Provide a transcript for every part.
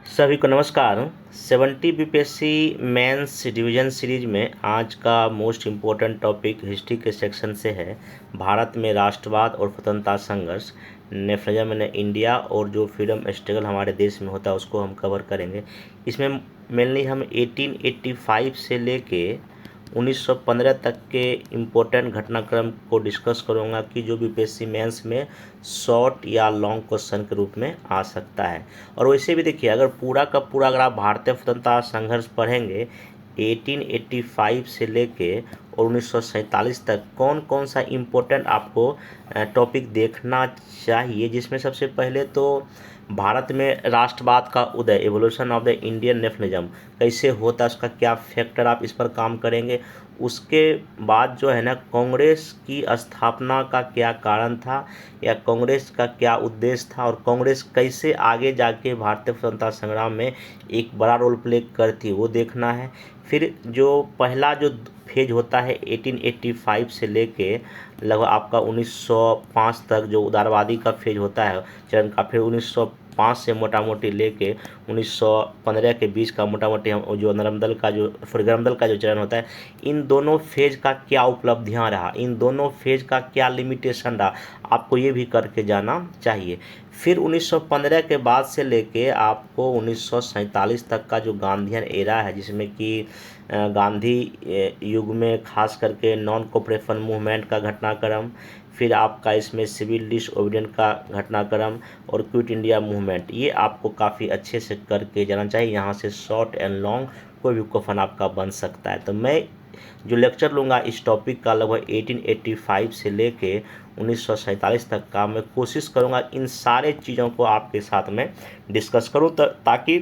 सभी को नमस्कार। 70 बीपीएससी मेंस डिवीज़न सीरीज में आज का मोस्ट इम्पोर्टेंट टॉपिक हिस्ट्री के सेक्शन से है। भारत में राष्ट्रवाद और स्वतंत्रता संघर्ष, नेशनलिज्म इन इंडिया और जो फ्रीडम स्ट्रगल हमारे देश में होता है उसको हम कवर करेंगे। इसमें मेनली हम 1885 से लेके 1915 तक के इम्पोर्टेंट घटनाक्रम को डिस्कस करूँगा कि जो बीपीएससी मेंस में शॉर्ट या लॉन्ग क्वेश्चन के रूप में आ सकता है। और वैसे भी देखिए, अगर पूरा का पूरा अगर आप भारतीय स्वतंत्रता संघर्ष पढ़ेंगे 1885 से लेके और 1947 तक कौन कौन सा इम्पोर्टेंट आपको टॉपिक देखना चाहिए, जिसमें सबसे पहले तो भारत में राष्ट्रवाद का उदय, evolution of the Indian nationalism कैसे होता है, उसका क्या फैक्टर, आप इस पर काम करेंगे। उसके बाद जो है ना, कांग्रेस की स्थापना का क्या कारण था या कांग्रेस का क्या उद्देश्य था और कांग्रेस कैसे आगे जाके भारतीय स्वतंत्रता संग्राम में एक बड़ा रोल प्ले करती है, वो देखना है। फिर जो पहला जो फेज होता है 1885 से लेके लगभग आपका 1905 तक जो उदारवादी का फेज होता है चरण का, फिर 1905 से मोटा मोटी लेके 1915 के बीच का मोटा मोटी हम जो नरमदल का जो गरमदल का जो चरण होता है, इन दोनों फेज का क्या उपलब्धियां रहा, इन दोनों फेज का क्या लिमिटेशन रहा, आपको ये भी करके जाना चाहिए। फिर 1915 के बाद से लेके आपको 1947 तक का जो गांधीयन एरा है, जिसमें कि गांधी युग में खास करके नॉन कोऑपरेशन मूवमेंट का घटनाक्रम, फिर आपका इसमें सिविल डिसओबीडियंस का घटनाक्रम और क्विट इंडिया मूवमेंट, ये आपको काफ़ी अच्छे से करके जाना चाहिए। यहाँ से शॉर्ट एंड लॉन्ग कोई भी क्वेश्चन आपका बन सकता है। तो मैं जो लेक्चर लूँगा इस टॉपिक का लगभग 1885 से लेके 1947 तक का, मैं कोशिश करूँगा इन सारे चीज़ों को आपके साथ में डिस्कस करूँ ताकि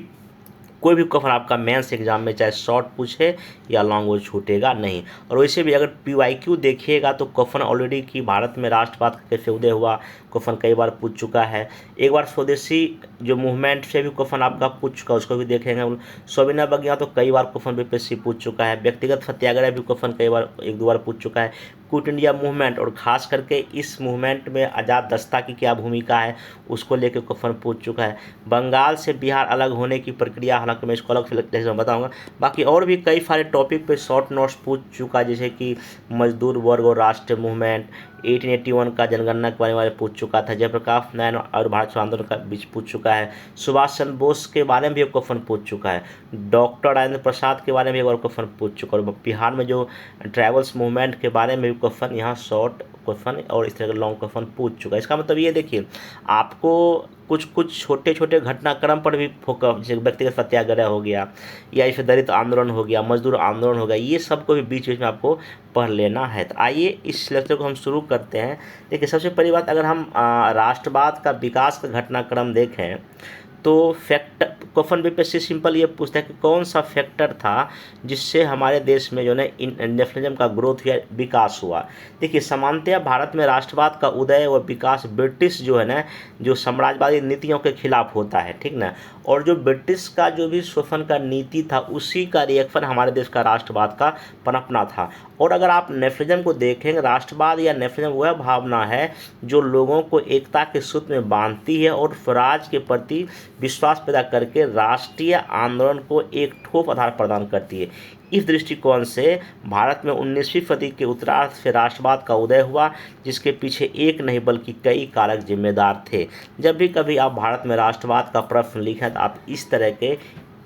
कोई भी क्वेश्चन आपका मेंस एग्जाम में चाहे शॉर्ट पूछे या लॉन्ग, वो छूटेगा नहीं। और वैसे भी अगर पीवाईक्यू देखिएगा तो क्वेश्चन ऑलरेडी कि भारत में राष्ट्रवाद कैसे उदय हुआ, क्वेश्चन कई बार पूछ चुका है। एक बार स्वदेशी जो मूवमेंट से भी क्वेश्चन आपका पूछ चुका है, उसको भी देखेंगे। सोबिना बगिया तो कई बार क्वेश्चन बीपीएससी पूछ चुका है। व्यक्तिगत सत्याग्रह भी क्वेश्चन कई बार एक दो बार पूछ चुका है। क्विट इंडिया मूवमेंट और ख़ास करके इस मूवमेंट में आज़ाद दस्ता की क्या भूमिका है, उसको लेकर क्वेश्चन पूछ चुका है। बंगाल से बिहार अलग होने की प्रक्रिया, हालांकि मैं इसको अलग से बताऊंगा। बाकी और भी कई सारे टॉपिक पे शॉर्ट नोट्स पूछ चुका है, जैसे कि मजदूर वर्ग और राष्ट्रीय मूवमेंट, 1881 का जनगणना के बारे में पूछ चुका था। जयप्रकाश नारायण और भारत छोड़ो आंदोलन का बीच पूछ चुका है। सुभाष चंद्र बोस के बारे में भी एक क्वेश्चन पूछ चुका है। डॉक्टर राजेंद्र प्रसाद के बारे में एक बार क्वेश्चन पूछ चुका है। और बिहार में जो ट्राइबल्स मूवमेंट के बारे में भी क्वेश्चन यहाँ शॉर्ट क्वेश्चन और इस तरह के लॉन्ग क्वेश्चन पूछ चुका है। इसका मतलब ये देखिए, आपको कुछ कुछ छोटे छोटे घटनाक्रम पर भी फोकस, जैसे व्यक्तिगत सत्याग्रह हो गया या इसे दलित आंदोलन हो गया, मजदूर आंदोलन हो गया, ये सबको भी बीच बीच में आपको पढ़ लेना है। तो आइए इस लेक्चर को हम शुरू करते हैं। देखिए, सबसे पहली बात, अगर हम राष्ट्रवाद का विकास का घटनाक्रम देखें तो फैक्टर क्वेश्चन बीपीएससी सिंपल ये पूछता है कि कौन सा फैक्टर था जिससे हमारे देश में जो है नेशनलिज्म का ग्रोथ या विकास हुआ। देखिए, सामान्यतः भारत में राष्ट्रवाद का उदय व विकास ब्रिटिश जो है ना, जो साम्राज्यवादी नीतियों के खिलाफ होता है, ठीक ना। और जो ब्रिटिश का जो भी शोषण का नीति था, उसी का रिएक्शन हमारे देश का राष्ट्रवाद का पनपना था। और अगर आप नेशनलिज्म को देखेंगे, राष्ट्रवाद या नेशनलिज्म वह भावना है जो लोगों को एकता के सूत्र में बांधती है और स्वराज के प्रति विश्वास पैदा करके राष्ट्रीय आंदोलन को एक ठोस आधार प्रदान करती है। इस दृष्टिकोण से भारत में 19वीं सदी के उत्तरार्ध से राष्ट्रवाद का उदय हुआ, जिसके पीछे एक नहीं बल्कि कई कारक जिम्मेदार थे। जब भी कभी आप भारत में राष्ट्रवाद का प्रश्न लिखें तो आप इस तरह के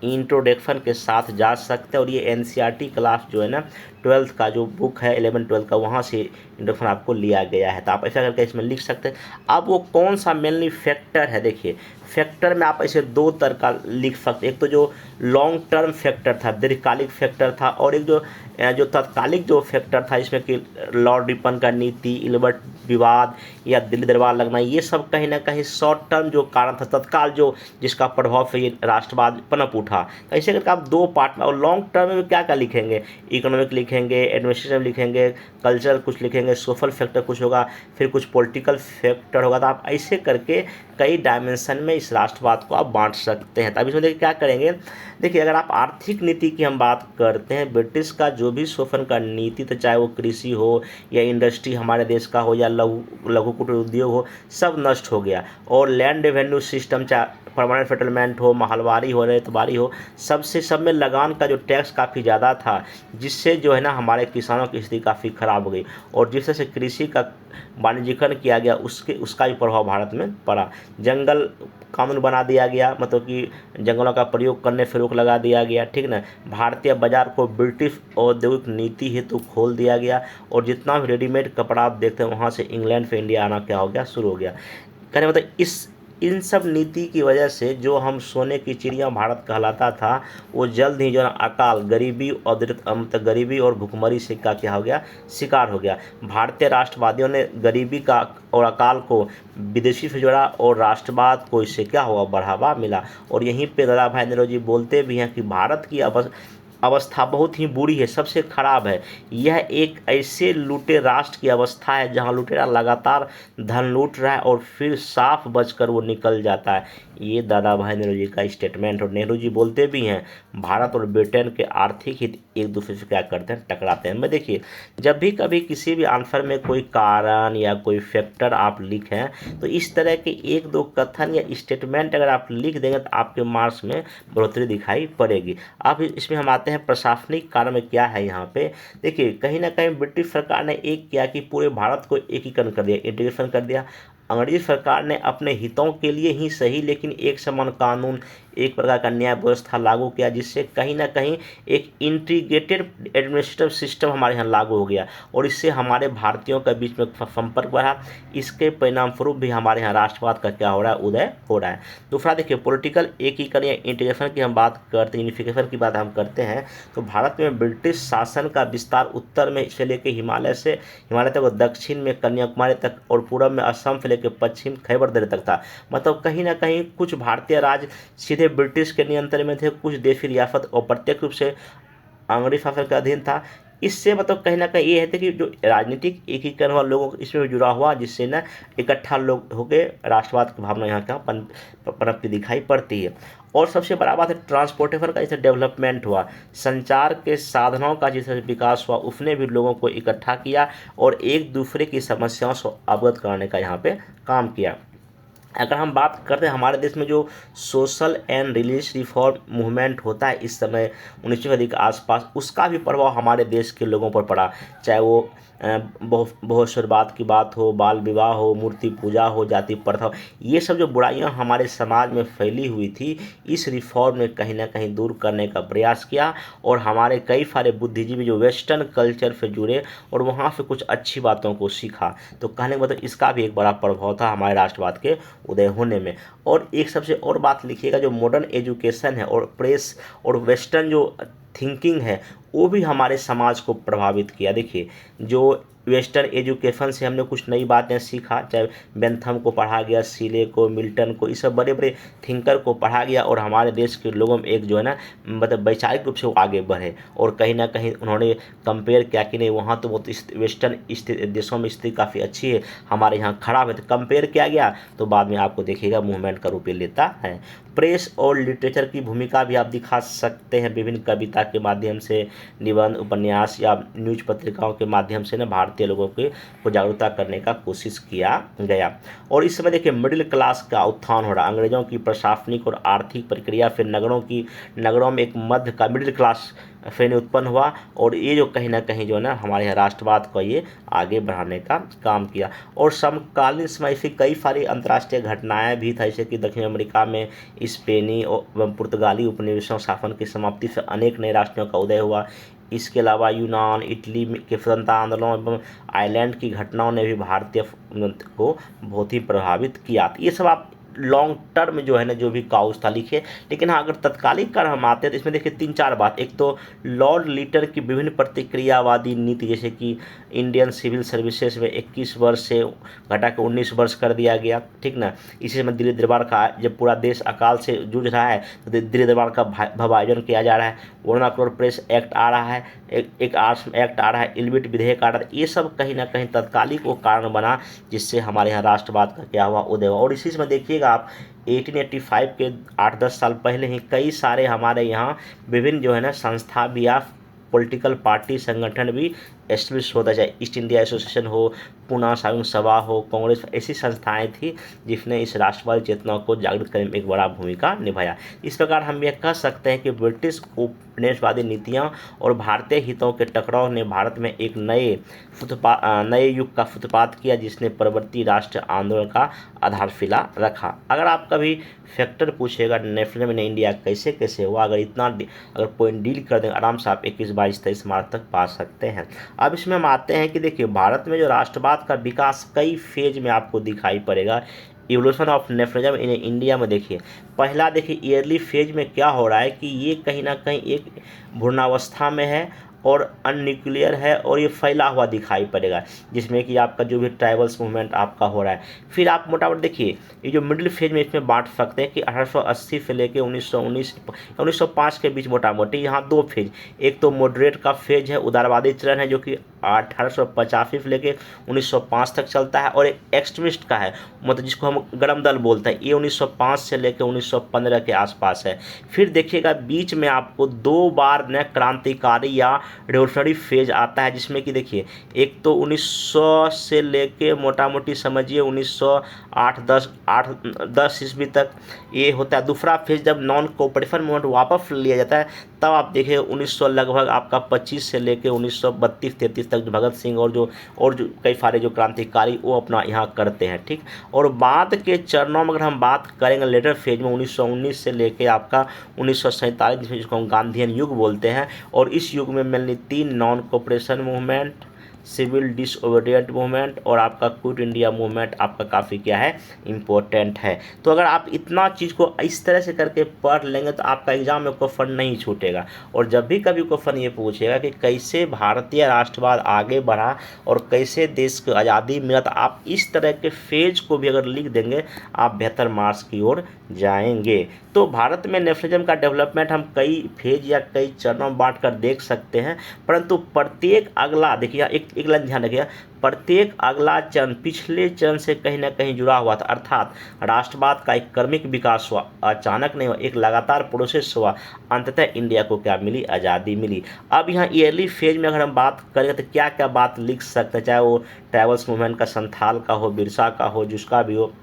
इंट्रोडक्शन के साथ जा सकते हैं। और ये एनसीईआरटी क्लास जो है ना, 12th का जो बुक है 11-12 का, वहाँ से इंट्रोडक्शन आपको लिया गया है। तो आप ऐसा करके इसमें लिख सकते हैं। अब वो कौन सा मेनली फैक्टर है, देखिए फैक्टर में आप ऐसे दो तरह का लिख सकते हैं। एक तो जो लॉन्ग टर्म फैक्टर था, दीर्घकालिक फैक्टर था, और एक जो तत्कालिक जो फैक्टर था, इसमें कि लॉर्ड रिपन का नीति, इल्बर्ट विवाद या दिल्ली दरबार लगना, ये सब कहीं ना कहीं शॉर्ट टर्म जो कारण था, तत्काल जो जिसका प्रभाव से ये राष्ट्रवाद पनप उठा। तो ऐसे करके आप दो पार्ट में, और लॉन्ग टर्म में क्या क्या लिखेंगे, इकोनॉमिक लिखेंगे, एडमिनिस्ट्रेशन लिखेंगे, कल्चर कुछ लिखेंगे, सोशल फैक्टर कुछ होगा, फिर कुछ पॉलिटिकल फैक्टर होगा। तो आप ऐसे करके कई डायमेंशन में इस राष्ट्रवाद को आप बांट सकते हैं। तब इसमें देखिए क्या करेंगे। देखिए, अगर आप आर्थिक नीति की हम बात करते हैं, ब्रिटिश का जो भी शोषण का नीति, तो चाहे वो कृषि हो या इंडस्ट्री हमारे देश का हो या लघु कुटीर उद्योग हो, सब नष्ट हो गया। और लैंड रेवेन्यू सिस्टम, चाहे परमानेंट सेटलमेंट हो, महलवारी हो, रेतबारी हो, सब में लगान का जो टैक्स काफ़ी ज़्यादा था, जिससे जो है ना हमारे किसानों की स्थिति काफ़ी ख़राब हो गई। और जिस तरह से कृषि का वाणिज्यिकरण किया गया उसका भी प्रभाव भारत में पड़ा। जंगल कानून बना दिया गया, मतलब कि जंगलों का प्रयोग करने पर रोक लगा दिया गया, ठीक ना। भारतीय बाजार को ब्रिटिश औद्योगिक नीति हेतु खोल दिया गया, और जितना भी रेडीमेड कपड़ा आप देखते हैं वहाँ से इंग्लैंड से इंडिया आना क्या हो गया, शुरू हो गया। कहने मतलब इन सब नीति की वजह से जो हम सोने की चिड़िया भारत कहलाता था, वो जल्द ही जो है अकाल, गरीबी और भुखमरी से का क्या हो गया, शिकार हो गया। भारतीय राष्ट्रवादियों ने गरीबी का और अकाल को विदेशी से जोड़ा, और राष्ट्रवाद को इससे क्या हुआ, बढ़ावा मिला। और यहीं पे दादा भाई नेहरू जी बोलते भी हैं कि भारत की अवस्था बहुत ही बुरी है, सबसे खराब है। यह एक ऐसे लूटे राष्ट्र की अवस्था है जहां लुटेरा लगातार धन लूट रहा है और फिर साफ बचकर वो निकल जाता है। ये दादा भाई नेहरू जी का स्टेटमेंट। और नेहरू जी बोलते भी हैं भारत और ब्रिटेन के आर्थिक हित एक दूसरे से क्या करते हैं, टकराते हैं। मैं देखिए, जब भी कभी किसी भी आंसर में कोई कारण या कोई फैक्टर आप लिखें, तो इस तरह के एक दो कथन या स्टेटमेंट अगर आप लिख देंगे तो आपके मार्क्स में बढ़ोतरी दिखाई पड़ेगी। अब इसमें हम आते हैं प्रशासनिक कार्य में क्या है। यहाँ पे देखिए, कहीं ना कहीं ब्रिटिश सरकार ने एक किया कि पूरे भारत को एकीकरण कर दिया, इंटीग्रेशन कर दिया। अंग्रेजी सरकार ने अपने हितों के लिए ही सही, लेकिन एक समान कानून, एक प्रकार का न्याय व्यवस्था लागू किया, जिससे कहीं ना कहीं एक इंटीग्रेटेड एडमिनिस्ट्रेटिव सिस्टम हमारे यहाँ लागू हो गया, और इससे हमारे भारतीयों के बीच में संपर्क बढ़ा। इसके परिणाम स्वरूप भी हमारे यहाँ राष्ट्रवाद का क्या हो रहा है, उदय हो रहा है। दूसरा देखिए, पॉलिटिकल एकीकरण या इंटीग्रेशन की हम बात करते हैं, यूनिफिकेशन की बात हम करते हैं, तो भारत में ब्रिटिश शासन का विस्तार उत्तर में से लेकर हिमालय तक, और दक्षिण में कन्याकुमारी तक, और पूर्व में असम से लेकर पश्चिम खैबर दर्रे तक था। मतलब कहीं ना कहीं कुछ भारतीय राज्य सीधे ब्रिटिश के नियंत्रण में थे, कुछ देशी रियासत और प्रत्यक्ष रूप से अंग्रेजी शासन का अधीन था। इससे मतलब कहीं ना कहीं ये है कि जो राजनीतिक एकीकरण हुआ, लोगों को इसमें जुड़ा हुआ, जिससे ना इकट्ठा लोग होकर राष्ट्रवाद की भावना यहाँ का पनपती दिखाई पड़ती है। और सबसे बड़ा बात है ट्रांसपोर्टेशन का जैसे डेवलपमेंट हुआ, संचार के साधनों का जैसे विकास हुआ, उसने भी लोगों को इकट्ठा किया और एक दूसरे की समस्याओं से अवगत कराने का यहाँ पे काम किया। अगर हम बात करते हैं हमारे देश में जो social and religious reform movement होता है इस समय 19वीं सदी के आसपास, उसका भी प्रभाव हमारे देश के लोगों पर पड़ा। चाहे वो बहुस्वरवाद की बात हो, बाल विवाह हो, मूर्ति पूजा हो, जाति प्रथा हो, ये सब जो बुराइयां हमारे समाज में फैली हुई थी, इस रिफॉर्म ने कहीं ना कहीं दूर करने का प्रयास किया। और हमारे कई सारे बुद्धिजीवी जो वेस्टर्न कल्चर से जुड़े और वहाँ से कुछ अच्छी बातों को सीखा, तो कहने का मतलब इसका भी एक बड़ा प्रभाव था हमारे राष्ट्रवाद के उदय होने में। और एक सबसे और बात लिखिएगा, जो मॉडर्न एजुकेशन है और प्रेस और वेस्टर्न जो थिंकिंग है, वो भी हमारे समाज को प्रभावित किया। देखिए, जो वेस्टर्न एजुकेशन से हमने कुछ नई बातें सीखा, चाहे बेंथम को पढ़ा गया, सीले को, मिल्टन को, ये सब बड़े बड़े थिंकर को पढ़ा गया, और हमारे देश के लोगों में एक जो है ना मतलब वैचारिक रूप से वो आगे बढ़े। और कहीं ना कहीं उन्होंने कंपेयर किया कि नहीं, वहाँ तो बहुत वेस्टर्न देशों में स्थिति काफ़ी अच्छी है, हमारे यहाँ खराब है, तो कंपेयर किया गया, तो बाद में आपको देखिएगा मूवमेंट का रूप लेता है। प्रेस और लिटरेचर की भूमिका भी आप दिखा सकते हैं, विभिन्न कविता के माध्यम से, निबंध, उपन्यास या न्यूज पत्रिकाओं के माध्यम से ना भारतीय लोगों को जागरूकता करने का कोशिश किया गया। और इस समय देखिए मिडिल क्लास का उत्थान हो रहा, अंग्रेजों की प्रशासनिक और आर्थिक प्रक्रिया, फिर नगरों में एक मध्य का मिडिल क्लास श्रेणी उत्पन्न हुआ, और ये जो कहीं ना कहीं जो है ना हमारे यहाँ राष्ट्रवाद को ये आगे बढ़ाने का काम किया। और समकालीन समय से कई सारी अंतर्राष्ट्रीय घटनाएं भी था, जैसे कि दक्षिण अमेरिका में स्पेनी और पुर्तगाली उपनिवेशों शासन की समाप्ति से अनेक नए राष्ट्रों का उदय हुआ। इसके अलावा यूनान, इटली के स्वतंत्रता आंदोलन एवं आयरलैंड की घटनाओं ने भी भारतीय को बहुत ही प्रभावित किया। ये सब आप लॉन्ग टर्म जो है ना जो भी काउज था लिखे। लेकिन हाँ, अगर तत्कालिक कर हम आते हैं तो इसमें देखिए 3-4 बात। एक तो लॉर्ड लिटर की विभिन्न प्रतिक्रियावादी नीति, जैसे कि इंडियन सिविल सर्विसेज में 21 वर्ष से घटा के 19 वर्ष कर दिया गया, ठीक ना। इसी समय दिल्ली दरबार का, जब पूरा देश अकाल से जूझ रहा है तो दिल्ली दरबार का भवायोजन किया जा रहा है, वर्नाकुलर प्रेस एक्ट आ रहा है, एक आर्ट्स एक्ट आ रहा है, इलबिट विधेयक आ रहा है। ये सब कहीं ना कहीं तत्कालिक वो कारण बना जिससे हमारे यहाँ राष्ट्रवाद का क्या हुआ, उदय हुआ। और इसी में देखिएगा आप 1885 के 8-10 साल पहले ही कई सारे हमारे यहाँ विभिन्न जो है ना संस्था भी या पॉलिटिकल पार्टी संगठन भी एस्टेब्लिश होता, चाहे ईस्ट इंडिया एसोसिएशन हो, पूना सामूहिक सभा हो, कांग्रेस, ऐसी संस्थाएं थी जिसने इस राष्ट्रवादी चेतना को जागृत करने में एक बड़ा भूमिका निभाया। इस प्रकार हम यह कह सकते हैं कि ब्रिटिश उपनिवेशवादी नीतियां और भारतीय हितों के टकराव ने भारत में एक नए युग का सूत्रपात किया, जिसने परवर्ती राष्ट्र आंदोलन का आधारशिला रखा। अगर आप कभी फैक्टर पूछेगा नेशनलिज्म इन इंडिया कैसे कैसे हुआ, अगर पॉइंट डील कर दें आराम से आप 21, 22, 23 मार्च तक पा सकते हैं। अब इसमें हम आते हैं कि देखिए भारत में जो राष्ट्रवाद का विकास कई फेज में आपको दिखाई पड़ेगा। Evolution of nationalism in India में देखिए, पहला देखिए ईयरली फेज में क्या हो रहा है कि ये कहीं ना कहीं एक भ्रूणावस्था में है और अनन्यूक्लियर है और ये फैला हुआ दिखाई पड़ेगा, जिसमें कि आपका जो भी ट्राइबल्स मूवमेंट आपका हो रहा है। फिर आप मोटामोटी देखिए ये जो मिडिल फेज में इसमें बांट सकते हैं कि 1880 से लेके 1905 के बीच मोटामोटी यहाँ दो फेज, एक तो मॉडरेट का फेज है, उदारवादी चरण है जो कि 1885 से लेके 1905 तक चलता है, और एक एक्सट्रीमिस्ट का है मतलब जिसको हम गरम दल बोलते हैं, ये 1905 से लेकर 1915 के आसपास है। फिर देखिएगा बीच में आपको दो बार नया क्रांतिकारी या रिवोल्यूशनरी फेज आता है, जिसमें कि देखिए एक तो 1900 से लेके मोटा मोटी समझिए 1908-10 ईस्वी तक ये होता है। दूसरा फेज जब नॉन कोऑपरेशन मूवमेंट वापस लिया जाता है तब आप देखिए 1900 लगभग आपका 25 से लेके 1932-33 तक भगत सिंह और जो कई सारे जो क्रांतिकारी वो अपना यहाँ करते हैं, ठीक। और बाद के चरणों में अगर हम बात करेंगे लेटर फेज में 1919 से लेके आपका 1947 जिसको हम गांधीयन युग बोलते हैं, और इस युग में mainly 3 non cooperation movement, civil disobedient movement और आपका क्विट इंडिया मूवमेंट आपका काफ़ी क्या है इम्पोर्टेंट है। तो अगर आप इतना चीज़ को इस तरह से करके पढ़ लेंगे तो आपका एग्जाम में क्वेश्चन नहीं छूटेगा। और जब भी कभी क्वेश्चन ये पूछेगा कि कैसे भारतीय राष्ट्रवाद आगे बढ़ा और कैसे देश को आज़ादी मिला, तो आप इस तरह के फेज को भी अगर लिख देंगे आप बेहतर मार्क्स की ओर जाएंगे। तो भारत में नेशनलिज्म का डेवलपमेंट हम कई फेज या कई चरणों में बांट कर देख सकते हैं, परंतु प्रत्येक अगला देखिए एक लाइन ध्यान रखिएगा, प्रत्येक अगला चरण पिछले चरण से कहीं ना कहीं जुड़ा हुआ था। अर्थात राष्ट्रवाद का एक क्रमिक विकास हुआ, अचानक नहीं हुआ, एक लगातार प्रोसेस हुआ, अंततः इंडिया को क्या मिली, आज़ादी मिली। अब यहाँ ईयरली फेज में अगर हम बात करें तो क्या क्या बात लिख सकते हैं, चाहे वो ट्राइबल्स मूवमेंट का, संथाल का हो, बिरसा का हो, जिसका भी हो,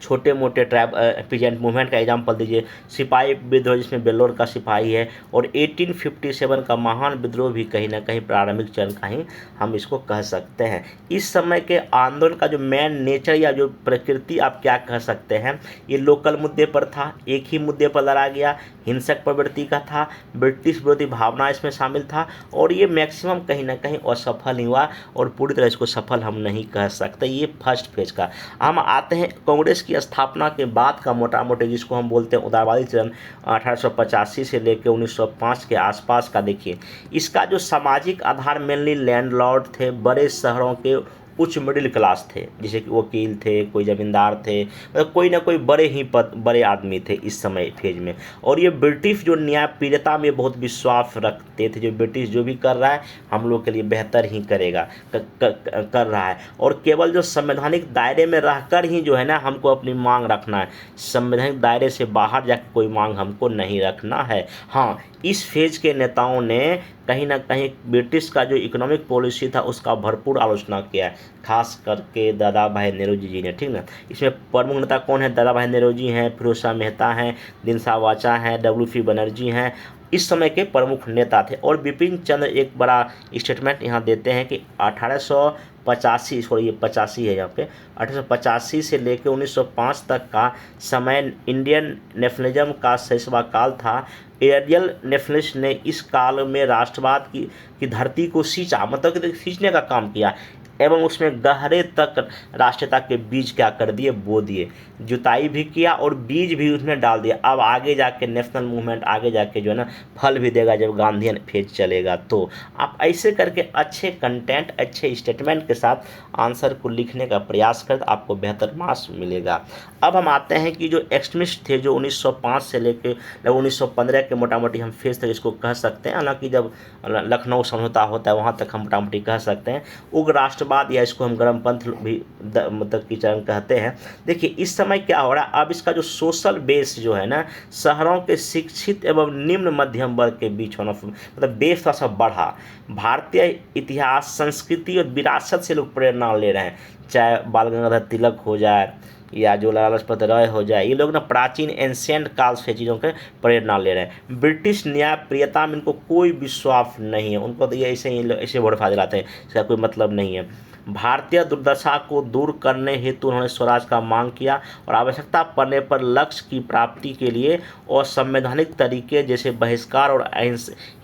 छोटे मोटे पीजेंट मूवमेंट का एग्जाम्पल दीजिए, सिपाही विद्रोह जिसमें बेल्लोर का सिपाही है, और 1857 का महान विद्रोह भी कहीं ना कहीं प्रारंभिक चरण का ही हम इसको कह सकते हैं। इस समय के आंदोलन का जो मेन नेचर या जो प्रकृति आप क्या कह सकते हैं, ये लोकल मुद्दे पर था, एक ही मुद्दे पर लड़ा गया, हिंसक प्रवृत्ति का था, ब्रिटिश विरोधी भावना इसमें शामिल था, और ये मैक्सिमम कहीं ना कहीं असफल ही हुआ और पूरी तरह इसको सफल हम नहीं कह सकते। ये फर्स्ट फेज का। हम आते हैं कांग्रेस की स्थापना के बाद का मोटा मोटी जिसको हम बोलते हैं उदारवादी चरण 1885 से लेकर 1905 के आसपास का। देखिए इसका जो सामाजिक आधार मेनली लैंडलॉर्ड थे, बड़े शहरों के उच्च मिडिल क्लास थे, जैसे कि वकील थे, कोई ज़मींदार थे, मतलब कोई ना कोई बड़े आदमी थे इस समय फेज में। और ये ब्रिटिश जो न्यायप्रियता में बहुत विश्वास रखते थे, जो ब्रिटिश जो भी कर रहा है हम लोग के लिए बेहतर ही करेगा कर रहा है, और केवल जो संवैधानिक दायरे में रहकर ही जो है ना हमको अपनी मांग रखना है, संवैधानिक दायरे से बाहर जाकर कोई मांग हमको नहीं रखना है। हाँ, इस फेज के नेताओं ने कहीं ना कहीं ब्रिटिश का जो इकोनॉमिक पॉलिसी था उसका भरपूर आलोचना किया है, खास करके दादा भाई नेहरू जी ने, ठीक ना। इसमें प्रमुख नेता कौन है, दादा भाई नेहरू जी हैं, फिरोज मेहता हैं, दिनसा वाचा हैं, WP बनर्जी हैं, इस समय के प्रमुख नेता थे। और बिपिन चंद्र एक बड़ा स्टेटमेंट यहाँ देते हैं कि 1885 और ये 85 है यहाँ पे, 1885 से लेकर 1905 तक का समय इंडियन नेशनलिज्म का शैशवा काल था। एरियल नेशनलिस्ट ने इस काल में राष्ट्रवाद की धरती को सींचा, मतलब कि सींचने का काम किया, एवं उसमें गहरे तक राष्ट्रीयता के बीज क्या कर दिए, बो दिए, जुताई भी किया और बीज भी उसमें डाल दिया। अब आगे जाके नेशनल मूवमेंट आगे जाके जो है ना फल भी देगा जब गांधीयन फेज चलेगा। तो आप ऐसे करके अच्छे कंटेंट, अच्छे स्टेटमेंट के साथ आंसर को लिखने का प्रयास कर आपको बेहतर मार्क्स मिलेगा। अब हम आते हैं कि जो एक्सट्रीमिस्ट थे जो 1905 से लेकर 1915 के मोटा मोटी हम फेज तक इसको कह सकते हैं, हालांकि जब लखनऊ समझौता होता है वहाँ तक हम मोटा मोटी कह सकते हैं। उग्र राष्ट्रवाद राष्ट्रवाद या इसको हम गर्मपंथ भी मतलब की चरण कहते हैं। देखिए इस समय क्या हो रहा है, अब इसका जो सोशल बेस जो है ना, शहरों के शिक्षित एवं निम्न मध्यम वर्ग के बीच होना, मतलब बेस थोड़ा सा बढ़ा। भारतीय इतिहास, संस्कृति और विरासत से लोग प्रेरणा ले रहे हैं, चाहे बाल गंगाधर तिलक हो जाए या जो लाला लाजपत राय हो जाए, ये लोग ना प्राचीन एंशियंट काल से चीज़ों के प्रेरणा ले रहे हैं। ब्रिटिश न्यायप्रियता में इनको कोई विश्वास नहीं है, उनको तो ये ऐसे ही ऐसे वोट फायदे लाते हैं, इसका कोई मतलब नहीं है। भारतीय दुर्दशा को दूर करने हेतु उन्होंने स्वराज का मांग किया और आवश्यकता पड़ने पर लक्ष्य की प्राप्ति के लिए असंवैधानिक तरीके जैसे बहिष्कार और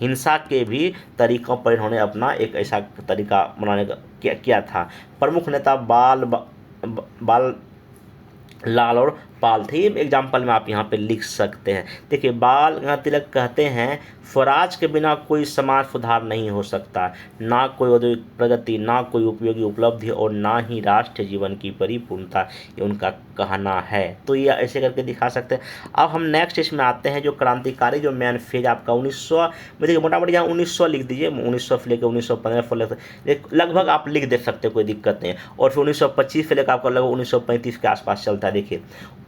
हिंसा के भी तरीकों पर इन्होंने अपना एक ऐसा तरीका बनाने का किया था। प्रमुख नेता बाल लाल और पाल थे। ये एग्जाम्पल में आप यहाँ पे लिख सकते हैं। देखिए बाल गंगाधर तिलक कहते हैं, स्वराज के बिना कोई समाज सुधार नहीं हो सकता, ना कोई औद्योगिक प्रगति, ना कोई उपयोगी उपलब्धि और ना ही राष्ट्रीय जीवन की परिपूर्णता, ये उनका कहना है। तो ये ऐसे करके दिखा सकते हैं। अब हम नेक्स्ट इसमें आते हैं, जो क्रांतिकारी जो मैन फेज आपका 1900 में, देखिए मोटा मोटी यहाँ 1900 लिख दीजिए, 1900 से लेकर 1915 लगभग आप लिख दे सकते, कोई दिक्कत नहीं है। और फिर 1925 से लेकर आपका लगभग 1935 के आसपास चलता है। देखिए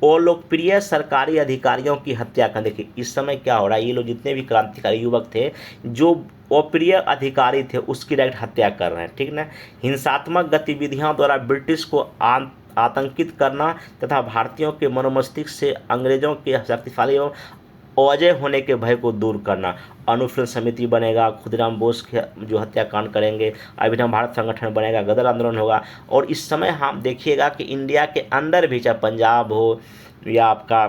और लोकप्रिय सरकारी अधिकारियों की हत्या कर, देखिए इस समय क्या हो रहा है, ये लोग जितने भी क्रांतिकारी युवक थे जो अप्रिय अधिकारी थे उसकी डायरेक्ट हत्या कर रहे हैं, ठीक ना। हिंसात्मक गतिविधियों द्वारा ब्रिटिश को आतंकित करना तथा भारतीयों के मनोमस्तिष्क से अंग्रेजों के शक्तिशाली एवं अजय होने के भय को दूर करना। अनुशीलन समिति बनेगा, खुदीराम बोस के जो हत्याकांड करेंगे, अभिनव भारत संगठन बनेगा, गदर आंदोलन होगा। और इस समय हम देखिएगा कि इंडिया के अंदर भी, चाहे पंजाब हो या आपका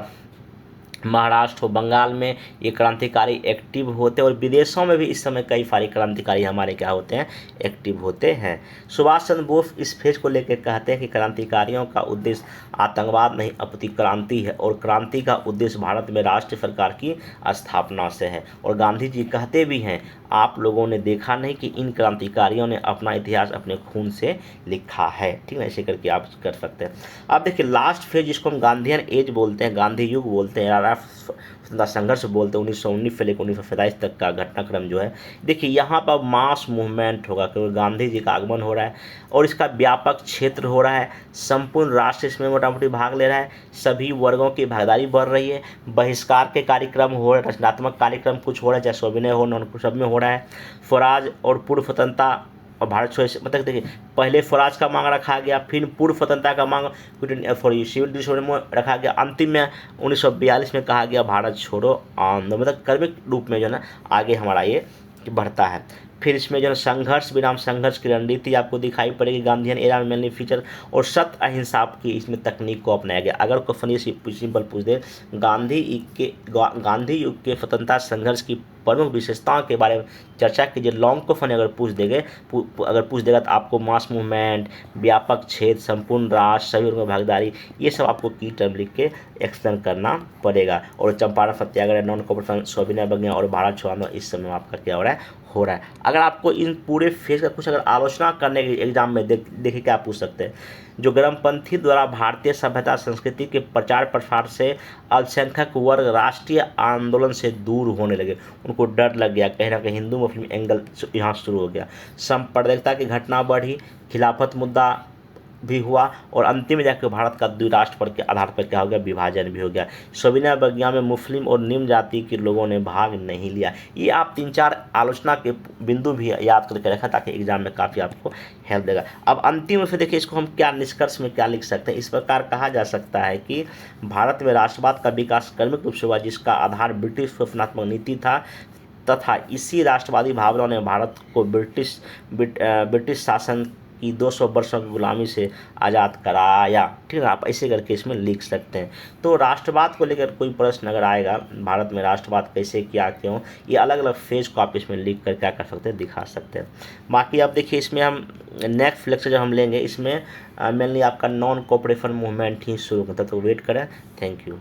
महाराष्ट्र हो, बंगाल में ये क्रांतिकारी एक्टिव होते हैं और विदेशों में भी इस समय कई सारे क्रांतिकारी हमारे क्या होते हैं, एक्टिव होते हैं। सुभाष चंद्र बोस इस फेज को लेकर कहते हैं कि क्रांतिकारियों का उद्देश्य आतंकवाद नहीं अपितु क्रांति है और क्रांति का उद्देश्य भारत में राष्ट्रीय सरकार की स्थापना से है। और गांधी जी कहते भी हैं, आप लोगों ने देखा नहीं कि इन क्रांतिकारियों ने अपना इतिहास अपने खून से लिखा है, ठीक है। ऐसे करके आप कर सकते हैं। अब देखिए लास्ट फेज जिसको हम गांधीयन एज बोलते हैं, गांधी युग बोलते हैं, स्वतंत्रता संघर्ष बोलते हैं, 1919 से लेकर 1927 तक का घटनाक्रम जो है। देखिए यहाँ पर मास मूवमेंट होगा क्योंकि गांधी जी का आगमन हो रहा है और इसका व्यापक क्षेत्र हो रहा है, संपूर्ण राष्ट्र इसमें मोटा मोटी भाग ले रहा है, सभी वर्गों की भागीदारी बढ़ रही है, बहिष्कार के कार्यक्रम हो रहे हैं, रचनात्मक कार्यक्रम कुछ हो रहा है, चाहे सविनय हो नॉन सब में हो रहा है। स्वराज और पूर्व स्वतंत्रता और भारत छोड़ो, मतलब देखिए पहले स्वराज का मांग रखा गया, फिर पूर्व स्वतंत्रता का मांग सिविल डिसऑर्डर में रखा गया, अंतिम में 1942 में कहा गया भारत छोड़ो आंदोलन, मतलब कर्मिक रूप में जो है ना आगे हमारा ये बढ़ता है। फिर इसमें जो है संघर्ष विराम संघर्ष की रणनीति आपको दिखाई पड़ेगी गांधीयन एरा में मेनली फीचर, और सत्य अहिंसा की इसमें तकनीक को अपनाया गया। अगर क्वेश्चन ये सिंपल पूछ दे, गांधी युग के स्वतंत्रता संघर्ष की प्रमुख विशेषताओं के बारे में चर्चा कीजिए, लॉन्ग क्वेश्चन अगर पूछ देगा तो आपको मास मूवमेंट, व्यापक क्षेत्र, संपूर्ण राष्ट्र, सभी वर्गों में भागीदारी, ये सब आपको की टर्म लिख के एक्सप्लेन करना पड़ेगा। और चंपारण सत्याग्रह, नॉन कॉपरेशन, सविनय अवज्ञा और भारत छोड़ो आंदोलन इस समय आपका क्या हो रहा है। अगर आपको इन पूरे फेज का कुछ अगर आलोचना करने के एग्जाम में देखिए क्या पूछ सकते हैं, जो गर्मपंथी द्वारा भारतीय सभ्यता संस्कृति के प्रचार प्रसार से अल्पसंख्यक वर्ग राष्ट्रीय आंदोलन से दूर होने लगे, उनको डर लग गया, कहीं ना कहीं हिंदू मुस्लिम एंगल यहाँ शुरू हो गया, सांप्रदायिकता की घटना बढ़ी, खिलाफत मुद्दा भी हुआ और अंतिम में जाकर भारत का द्विराष्ट्र पर के आधार पर क्या हो गया, विभाजन भी हो गया। सविनय अवज्ञा में मुस्लिम और निम्न जाति के लोगों ने भाग नहीं लिया। ये आप 3-4 आलोचना के बिंदु भी याद करके रखा ताकि एग्जाम में काफ़ी आपको हेल्प देगा। अब अंतिम रूप से देखिए इसको हम क्या निष्कर्ष में क्या लिख सकते हैं। इस प्रकार कहा जा सकता है कि भारत में राष्ट्रवाद का विकास क्रमिक रूप से हुआ जिसका आधार ब्रिटिश शोषणात्मक नीति था तथा इसी राष्ट्रवादी भावनाओं ने भारत को ब्रिटिश शासन की 200 वर्षों की गुलामी से आज़ाद कराया, ठीक है। आप ऐसे करके इसमें लिख सकते हैं। तो राष्ट्रवाद को लेकर कोई प्रश्न अगर आएगा, भारत में राष्ट्रवाद कैसे क्या क्यों, ये अलग अलग फेज को आप इसमें लिख कर क्या कर सकते हैं, दिखा सकते हैं। बाकी आप देखिए इसमें हम नेक्स्ट लेक्चर जब हम लेंगे इसमें मेनली आपका नॉन कोऑपरेशन मूवमेंट ही शुरू करता है, तो वेट करें। Thank you.